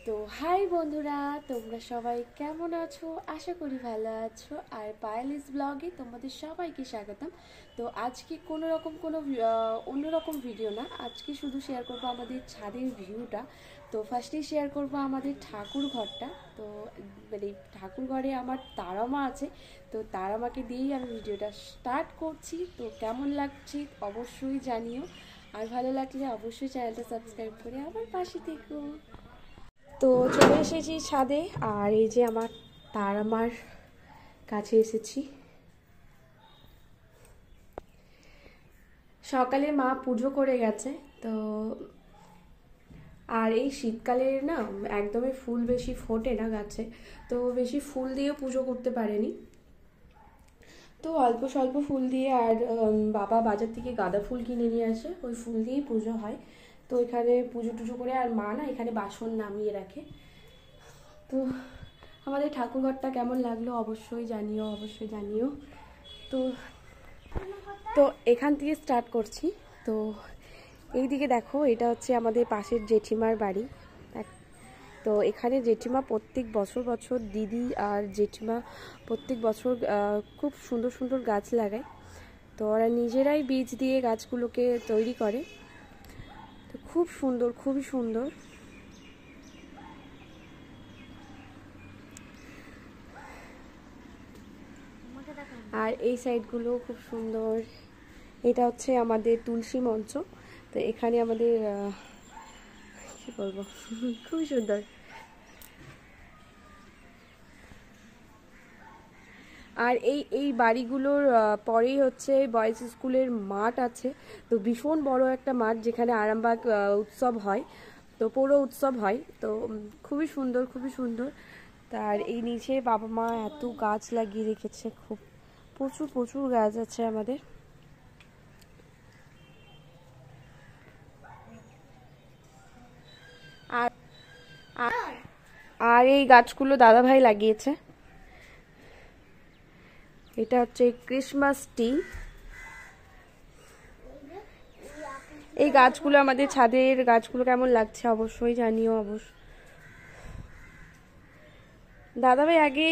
তো হাই বন্ধুরা, তোমরা সবাই কেমন আছো? আশা করি ভালো আছো। আর পায়েলিস ব্লগে তোমাদের সবাইকে স্বাগতম। তো আজকে অন্যরকম ভিডিও না, আজকে শুধু শেয়ার করব আমাদের ছাদের ভিউটা। তো ফার্স্টেই শেয়ার করব আমাদের ঠাকুর ঘরটা। তো মানে ঠাকুর ঘরে আমার তারামা আছে, তো তারামাকে দিয়েই আমি ভিডিওটা স্টার্ট করছি। তো কেমন লাগছে অবশ্যই জানিও, আর ভালো লাগলে অবশ্যই চ্যানেলটা সাবস্ক্রাইব করে আমার পাশে থেকো। তো চলে এসেছি ছাদে, আর এই যে আমার কাছে এসেছি। সকালে মা পুজো করে গেছে। তো আর এই শীতকালে না একদমই ফুল বেশি ফোটে না গাছে, তো বেশি ফুল দিয়ে পুজো করতে পারেনি। তো অল্প স্বল্প ফুল দিয়ে, আর বাবা বাজার থেকে গাঁদা ফুল কিনে নিয়ে আসে, ওই ফুল দিয়েই পুজো হয়। তো এখানে পুজো টুজো করে, আর মা না এখানে বাসন নামিয়ে রাখে। তো আমাদের ঠাকুরঘরটা কেমন লাগলো অবশ্যই জানিও। তো তো এখান থেকে স্টার্ট করছি। তো এই দিকে দেখো, এটা হচ্ছে আমাদের পাশের জেঠিমার বাড়ি। তো এখানে জেঠিমা প্রত্যেক বছর দিদি আর জেঠিমা প্রত্যেক বছর খুব সুন্দর সুন্দর গাছ লাগায়। তো ওরা নিজেরাই বীজ দিয়ে গাছগুলোকে তৈরি করে। তো খুব সুন্দর, খুবই সুন্দর। আর এই সাইডগুলো খুব সুন্দর। এটা হচ্ছে আমাদের তুলসী মঞ্চ। তো এখানে আমাদের কি বলবো, খুবই সুন্দর। আর এই বাড়িগুলোর পরেই হচ্ছে বয়েজ স্কুলের মাঠ আছে। তো ভীষণ বড় একটা মাঠ, যেখানে আরামবাগ উৎসব হয়, তো পৌর উৎসব হয়। তো খুবই সুন্দর। তার এই নিচে বাবা মা এত গাছ লাগিয়ে রেখেছে, খুব প্রচুর গাছ আছে আমাদের। আর আর এই গাছগুলো দাদা ভাই লাগিয়েছে। এটা হচ্ছে ক্রিসমাস ট্রি। এই গাছগুলো আমাদের ছাদের গাছগুলো কেমন লাগছে অবশ্যই জানিও। দাদাভাই আগে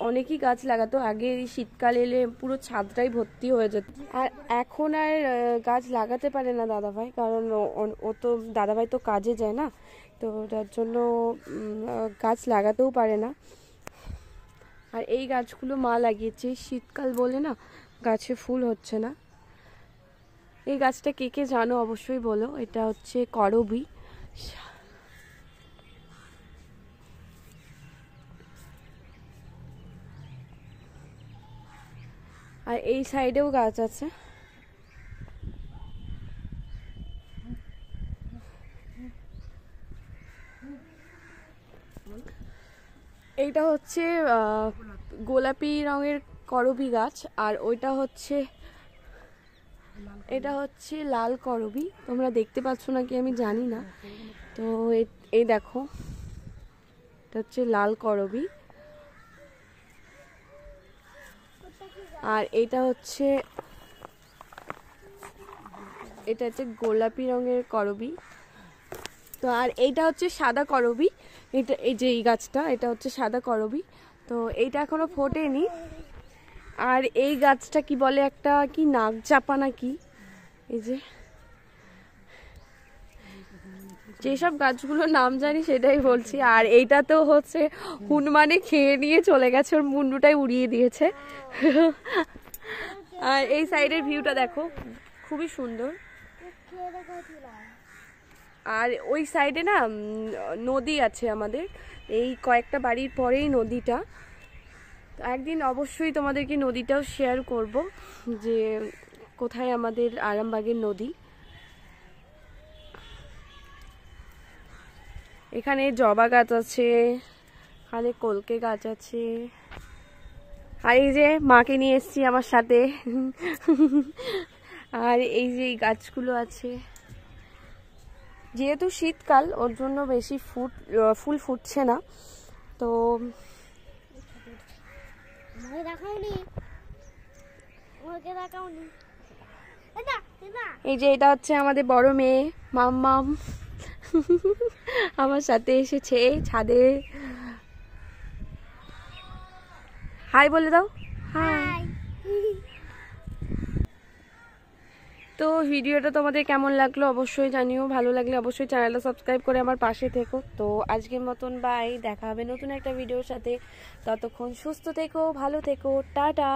অনেকই গাছ লাগাতো। আগে এই শীতকাল এলে পুরো ছাদটাই ভর্তি হয়ে যেত। আর এখন আর গাছ লাগাতে পারে না দাদাভাই, কারণ ও তো দাদাভাই তো কাজে যায় না, তো তার জন্য গাছ লাগাতেও পারে না। আর এই গাছগুলো মা লাগিয়েছে, শীতকাল বলে না গাছে ফুল হচ্ছে না। এই গাছটা কে জানো অবশ্যই বলো। এটা হচ্ছে করবী। আর এই সাইডেও গাছ আছে। এইটা হচ্ছে গোলাপি রঙের করবী গাছ, আর এটা হচ্ছে লাল করবী। তোমরা দেখতে পাচ্ছ নাকি আমি জানি না। তো এই দেখো, এটা হচ্ছে লাল করবী। আর এটা হচ্ছে গোলাপি রঙের করবী। তো আর এইটা হচ্ছে সাদা করবী। এই যে এই গাছটা, এটা হচ্ছে সাদা করবী। তো এইটা এখনো ফোটেনি। আর এই গাছটা কি বলে, একটা কি নাক চাপা নাকি, এই যেসব গাছগুলোর নাম জানি সেটাই বলছি। আর এইটা তো হচ্ছে হনুমানে খেয়ে নিয়ে চলে গেছে, ওর মুন্ডুটাই উড়িয়ে দিয়েছে। আর এই সাইডের ভিউটা দেখো, খুবই সুন্দর। আর ওই সাইডে না নদী আছে আমাদের, এই কয়েকটা বাড়ির পরেই নদীটা। একদিন অবশ্যই তোমাদেরকে নদীটাও শেয়ার করব, যে কোথায় আমাদের আরামবাগের নদী। এখানে জবা গাছ আছে, এখানে কলকে গাছ আছে। আর এই যে মাকে নিয়ে এসেছি আমার সাথে। আর এই যে এই গাছগুলো আছে। যেহেতু শীতকাল, ওর জন্য বেশি ফুল ফুটছে না। তো এই যে এটা হচ্ছে আমাদের বড় মেয়ে মাম্মাম। আমার সাথে এসেছে ছাদে। হাই বলে দাও। হাই। তো ভিডিওটা তোমাদের কেমন লাগলো অবশ্যই জানিও, ভালো লাগলে অবশ্যই চ্যানেলটা সাবস্ক্রাইব করে আমার পাশে থেকো। তো আজকের মতন বাই, দেখা হবে নতুন একটা ভিডিওর সাথে। ততক্ষণ সুস্থ থেকো, ভালো থেকো, টাটা।